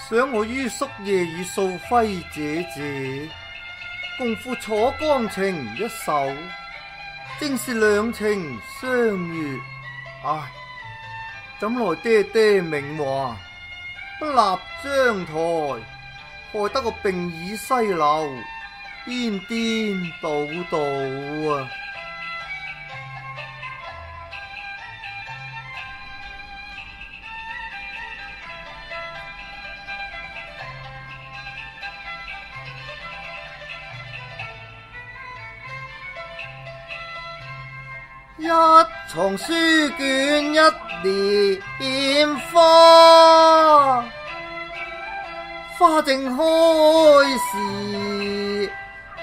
想我於宿夜與素輝姐姐共赴楚江情一首，正是兩情相悅。唉，怎奈爹爹明話不立章台，害得我鬢已西流，顛顛倒倒啊！一床書卷一簾花，花正開時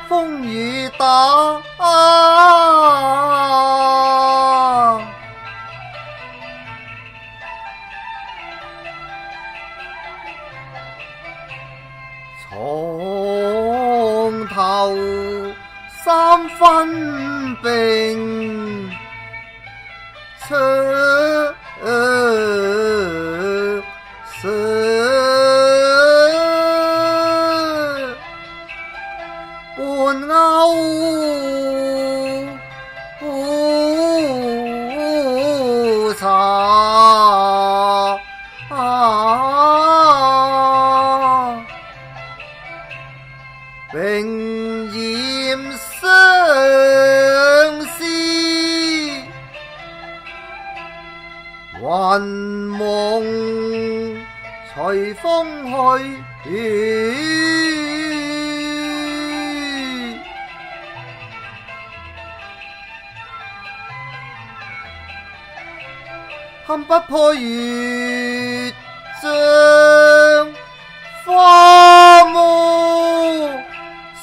風雨打，床頭三分冰，赤色半勾茶，並染相思，雲夢隨風去。堪不破月將花木，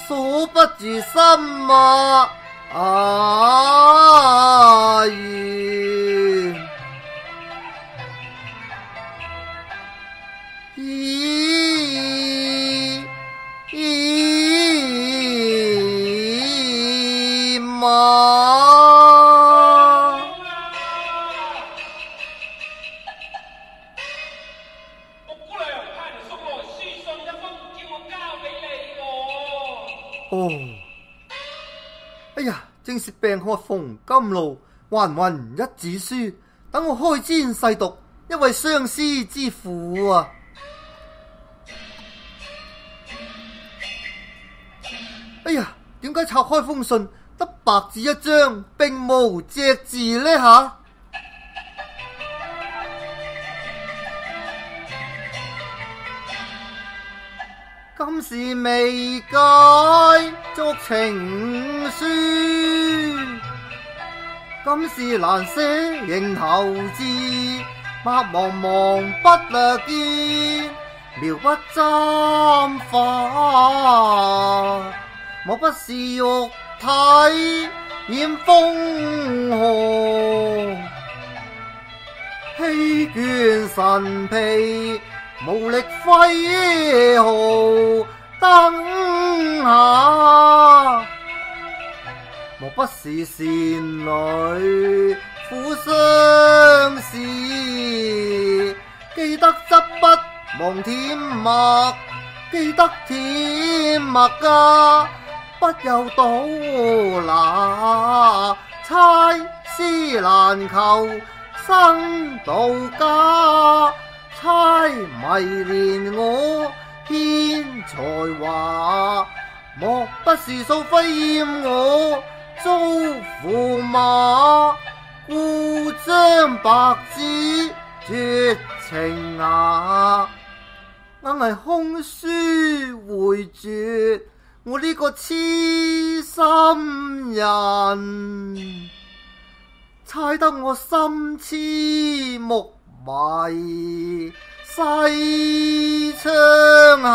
數不住心默緣。哦，哎呀，正是病渴逢甘露，還魂一紙書，等我開篇細讀，因為相思之苦啊！哎呀，點解拆開封信得白紙一張，並無隻字呢吓？今是未解續情書，今是難捨認頭字，白茫茫不略見，描不簪花，莫不是肉體染風紅，欺倦神疲，無力揮毫燈下，莫不是倩女苦相思，記得執筆忘添墨，記得添墨家，不由倒拿，猜思難求生道家，猜迷戀我獻才華，莫不是素輝厭我遭駙馬，故將白紙絕情牙，硬係空書回絕我呢個痴心人，猜得我心痴目迷西窗下，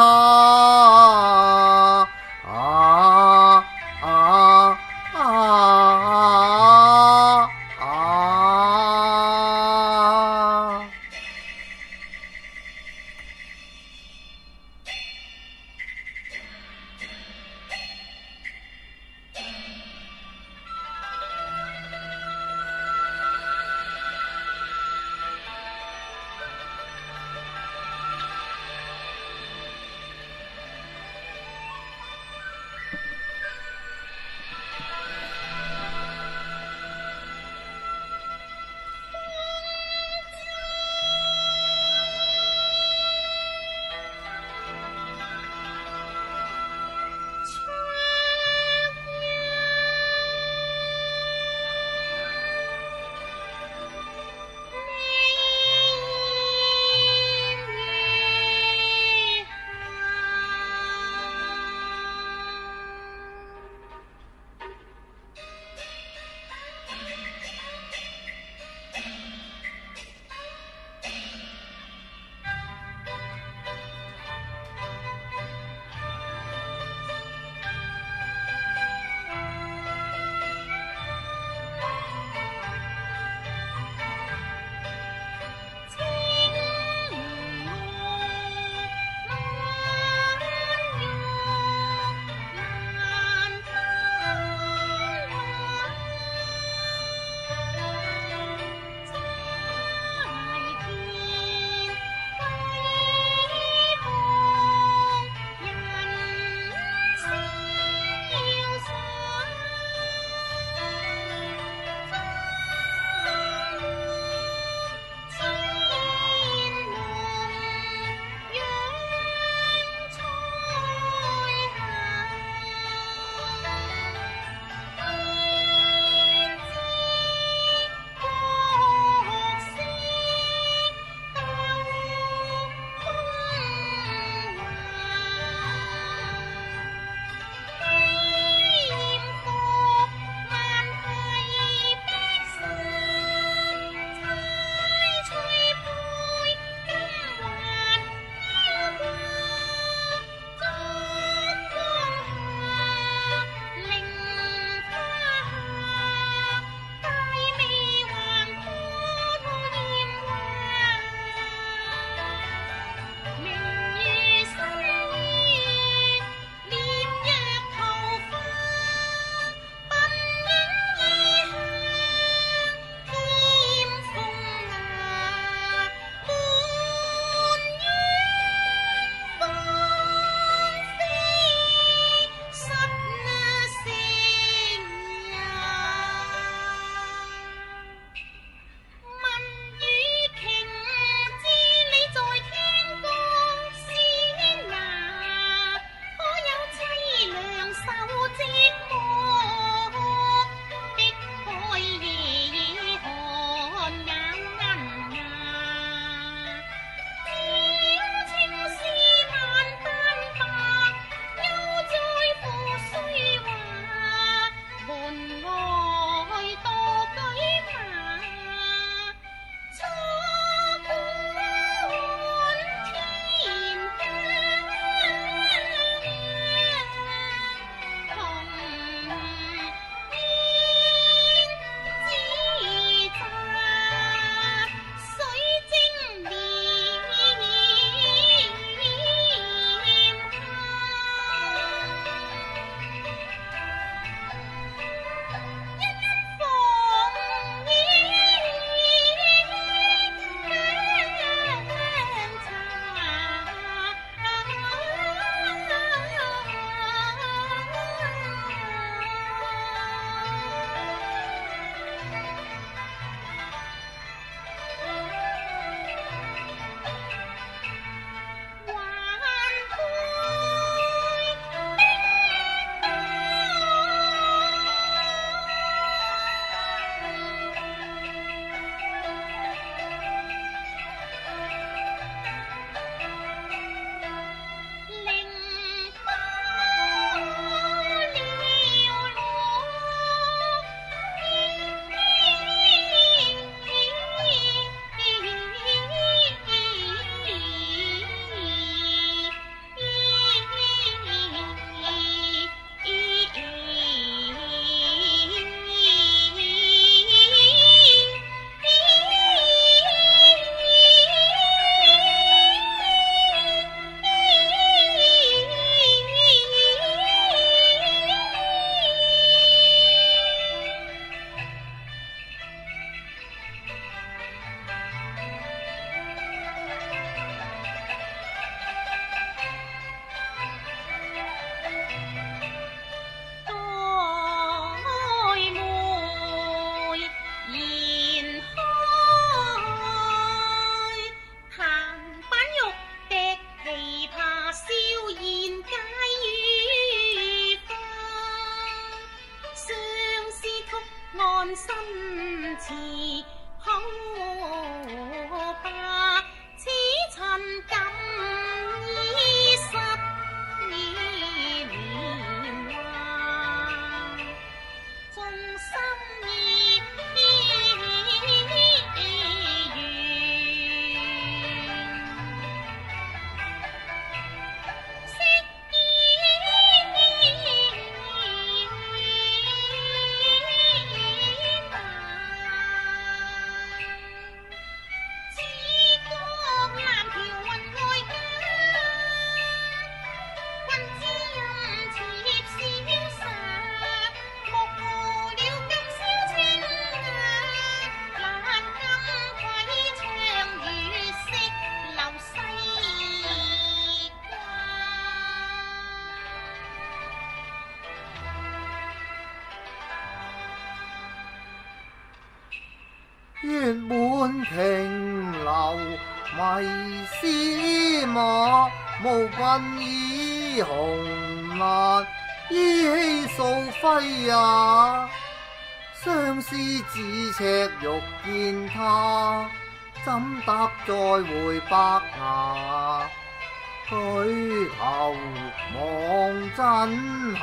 身慈好吧，此塵感已失已年華，眾生意月滿庭樓迷思馬，無憑以紅蘭依稀素輝也。相思咫尺欲見他，怎得再會白牙？舉頭望真下，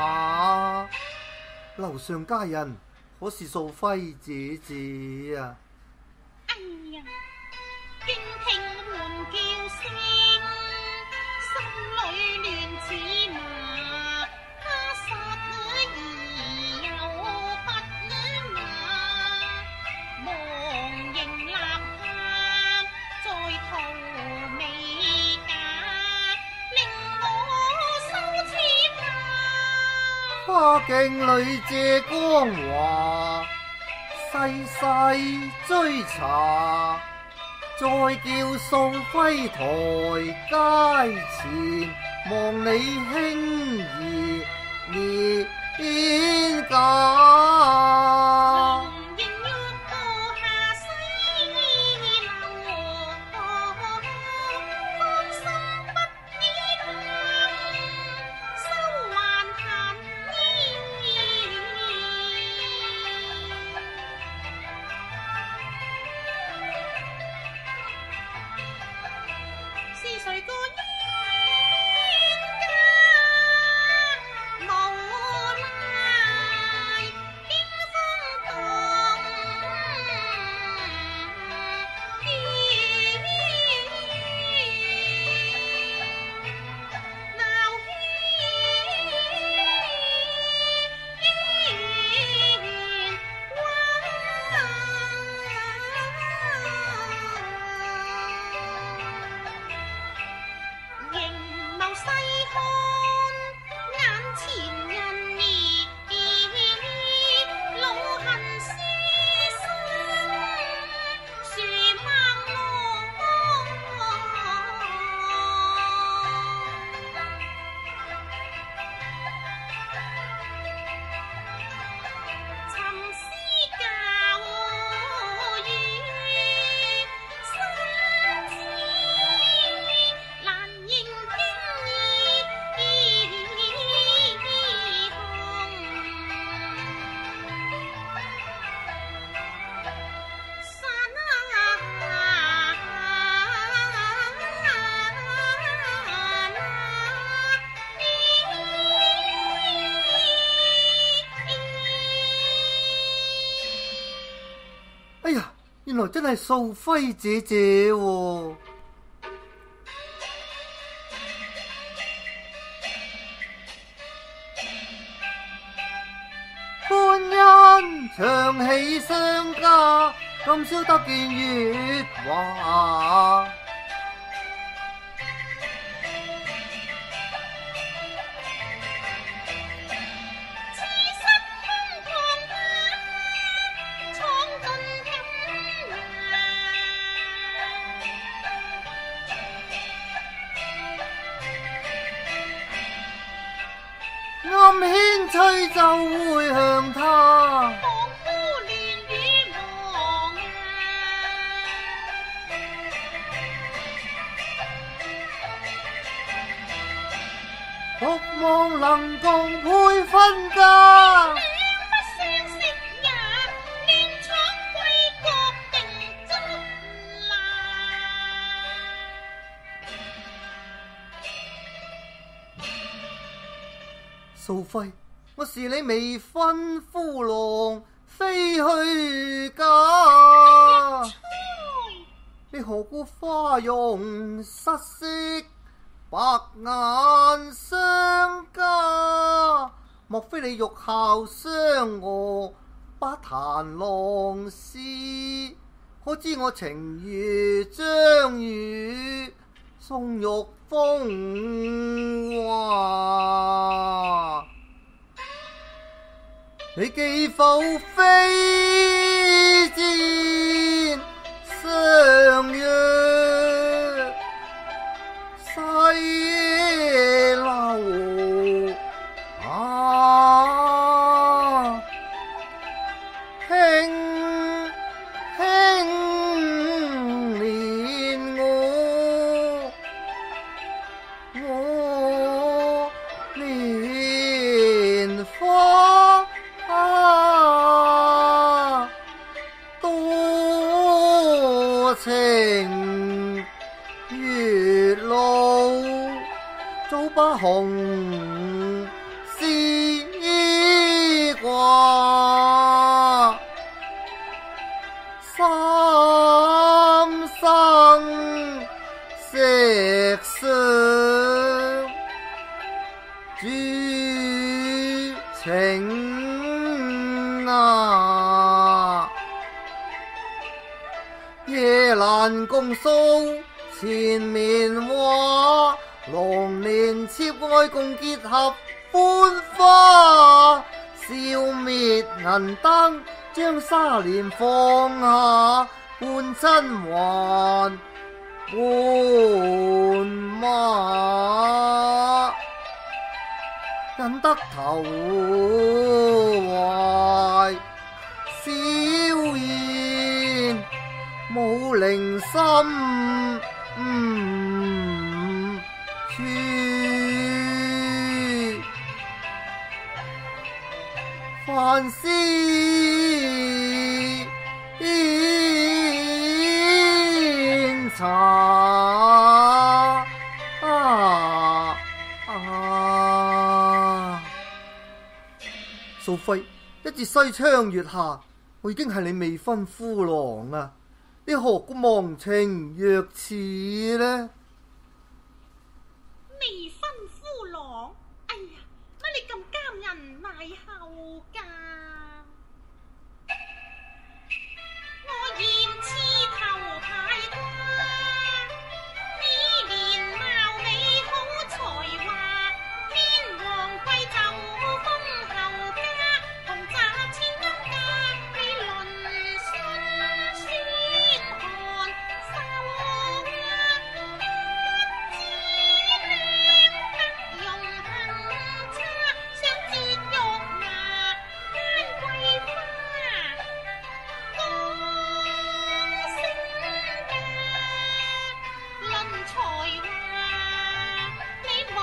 樓上佳人可是素輝姐姐啊？哎呀，驚聽喚叫聲，心裏亂似麻。他殺女兒又不雅，忘形立下在途未假，令我羞恥怕。花鏡裏借光華，細細追查，再叫素輝台階前，望你輕易免嫁。誰個冤家無賴，驚風動鬧仍謀細看眼前人兒，老恨思心樹孟浪。尋思教語心知難認哎呀，原來真係素輝姐姐喎！歡欣長喜相加，今宵得見月華。暗牽吹奏會向他，仿夫亂與忘獨望能共配分家。兩不相識也亂素妃，我是你未婚夫郎，飛去嫁。猜你何故花容失色，白眼相加？莫非你欲效嫦娥，把檀郎詩？可知我情如章羽，宋玉風華。你既否非戰相約，西樓啊，輕輕憐我蓮花多情月老，早把紅絲掛，三生石上注情啊，夜闌共訴纏綿話，狼年妾愛共結合歡花，笑滅銀燈將紗簾放下，半親還半馬，引得頭懷笑言，冇靈心處。凡事煙茶素妃，一至西窗月下，我已經係你未婚夫郎啊！你何故忘情若此呢？未婚夫郎，哎呀，乜你咁奸人賣後㗎？我嫌刺頭牌瓜，你連貌美好才華，天皇貴胄封後家，同詐千金嫁，你論信宣看手不知靚得用行差，想節玉牙奸桂花，高聲價論才華，你無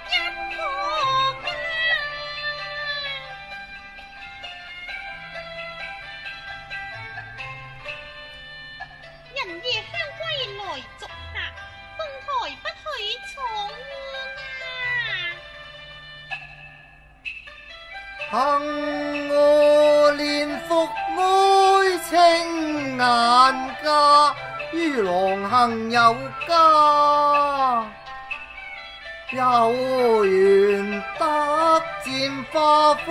一可加。人夜香歸來續客，鳳台不許闖啊！幸我憐服愛情顏家，於郎行有家，有緣得漸化灰。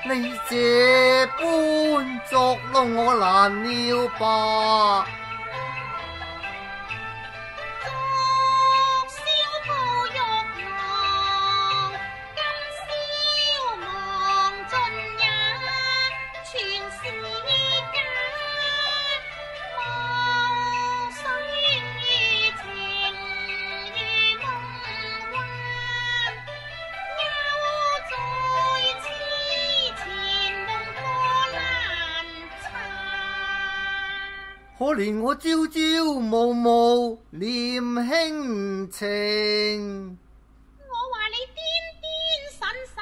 你這般作弄我難了吧？昨宵抱玉郎，今宵忘盡也，全是假。夢雖情如夢幻，又在痴纏夢過難察。可憐我朝朝暮暮念輕情，我話你癲癲神神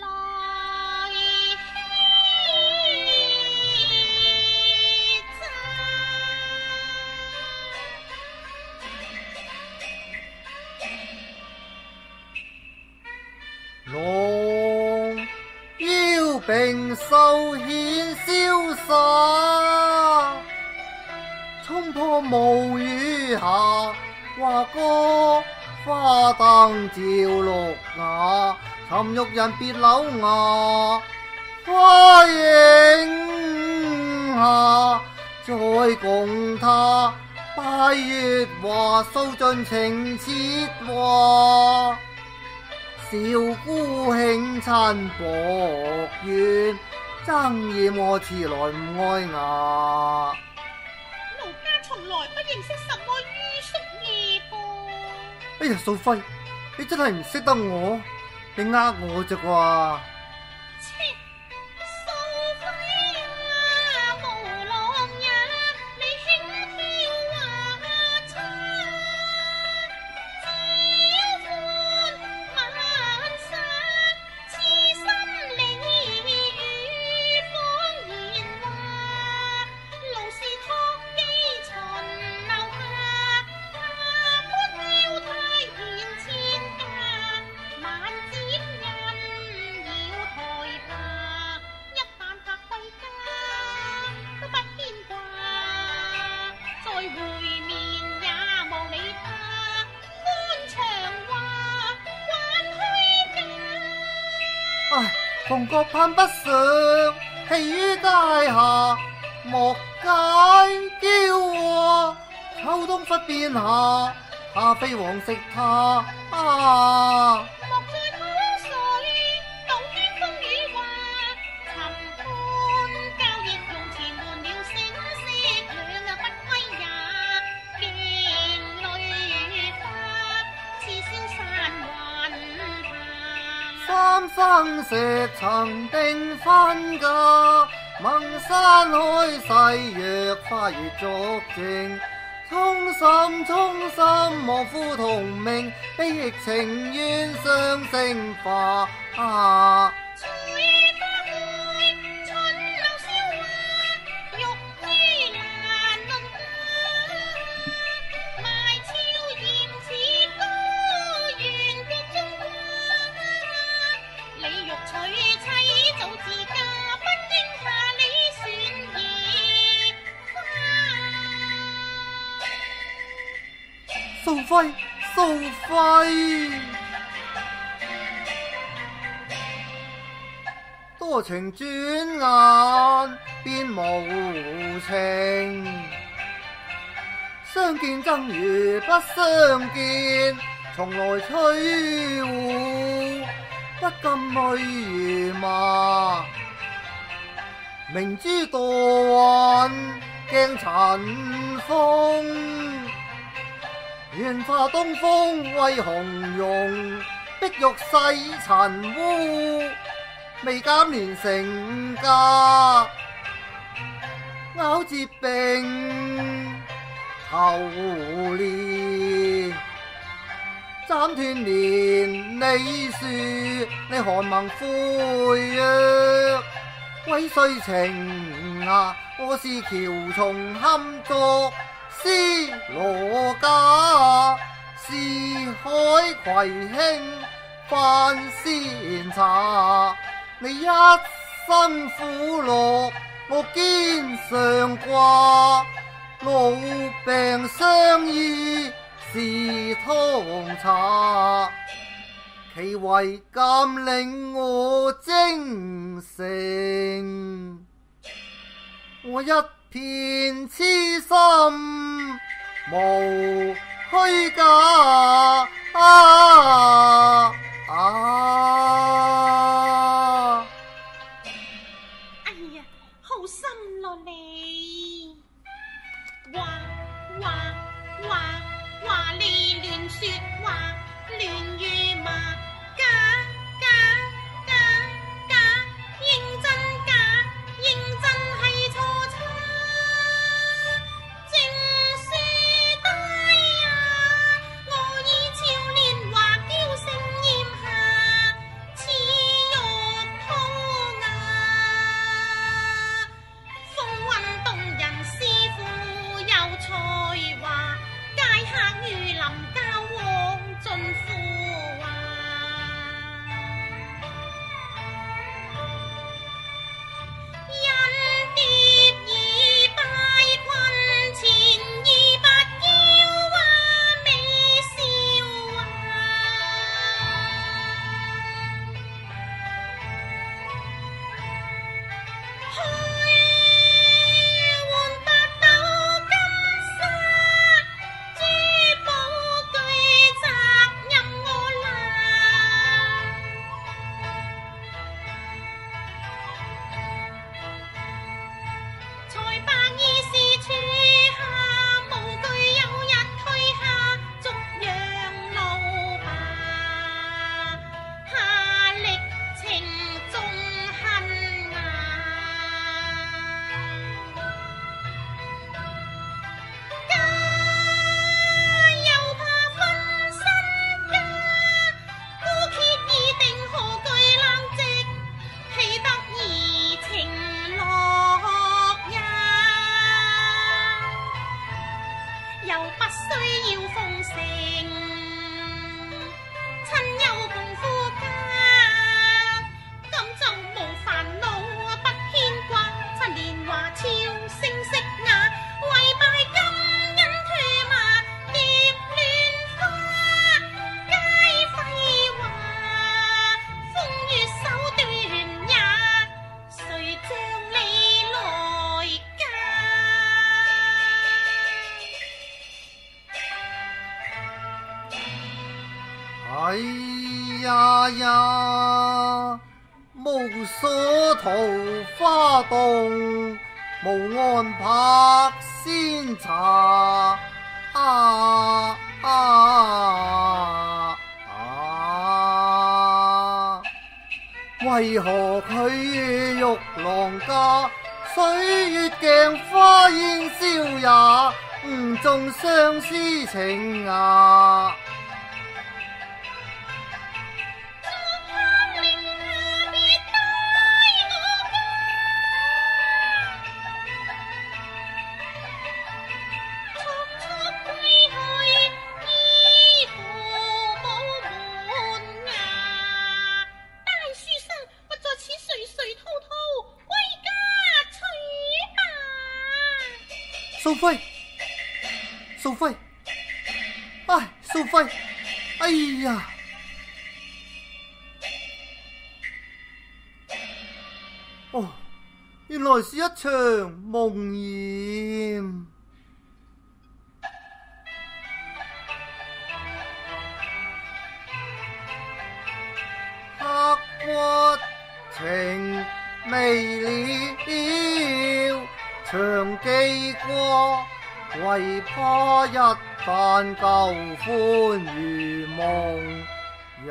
來欺詐。靈獸顯瀟灑，衝破無雨下，華歌花燈照綠芽，尋玉人別柳芽，花影下再共他，拜月華掃盡情切話，小姑卿親薄怨，爭嫌我遲來唔愛牙。奴家從來不認識什麼于叔夜噃。哎呀，素輝，你真係唔識得我，你呃我咋啩？切，素輝啊，無浪也，你輕佻話差，招歡晚散，痴心理與謊言話，勞是託機巡樓下，下官要太賢千家，晚節人要台下，一旦客歸家都不牽掛，再會面也望你他，官場話還虛假。唉，蓬閣攀不上，氣於階下，莫解嬌話，秋冬忽變下，他非往昔他啊。莫再口水，倒喧風雨話，尋歡交易用錢換了聲色，兩不歸也，驚淚花，似消散雲霞。三生石曾定分家，盟山開誓若花月續情，衷心望夫同命，悲亦情願雙星化。翠花開，春柳蕭華，玉珠難論價。賣俏艷似高原的中華，你欲娶妻早自嫁，不應下你船夜花。素輝，素輝，多情轉眼變無情，相見爭如不相見，從來吹胡不禁淚如麻，明知墮雲驚塵風，願化東風為紅容，碧玉洗塵污，未減年成家，咬折並頭連，斬斷連理樹，你寒盟悔約，鬼須情啊！我是喬松堪作絲羅家，是海葵興范仙茶，你一生苦樂我肩上掛，老病相醫是湯茶，其為鑑令我精誠，我一片痴心無虛假。哎呀，好心咯你，話你亂說話，亂如麻，假，認真假，認真係錯差，正說低呀，我以俏年華嬌盛哎呀呀，無所桃花洞，無岸拍仙茶。為何佢玉郎家，水月鏡花煙燒也，誤中相思情啊！素妃，素妃，唉，素妃，哎呀！哦，原來是一場夢魘。刻骨情未了，長記過，唯怕一旦舊歡如夢也。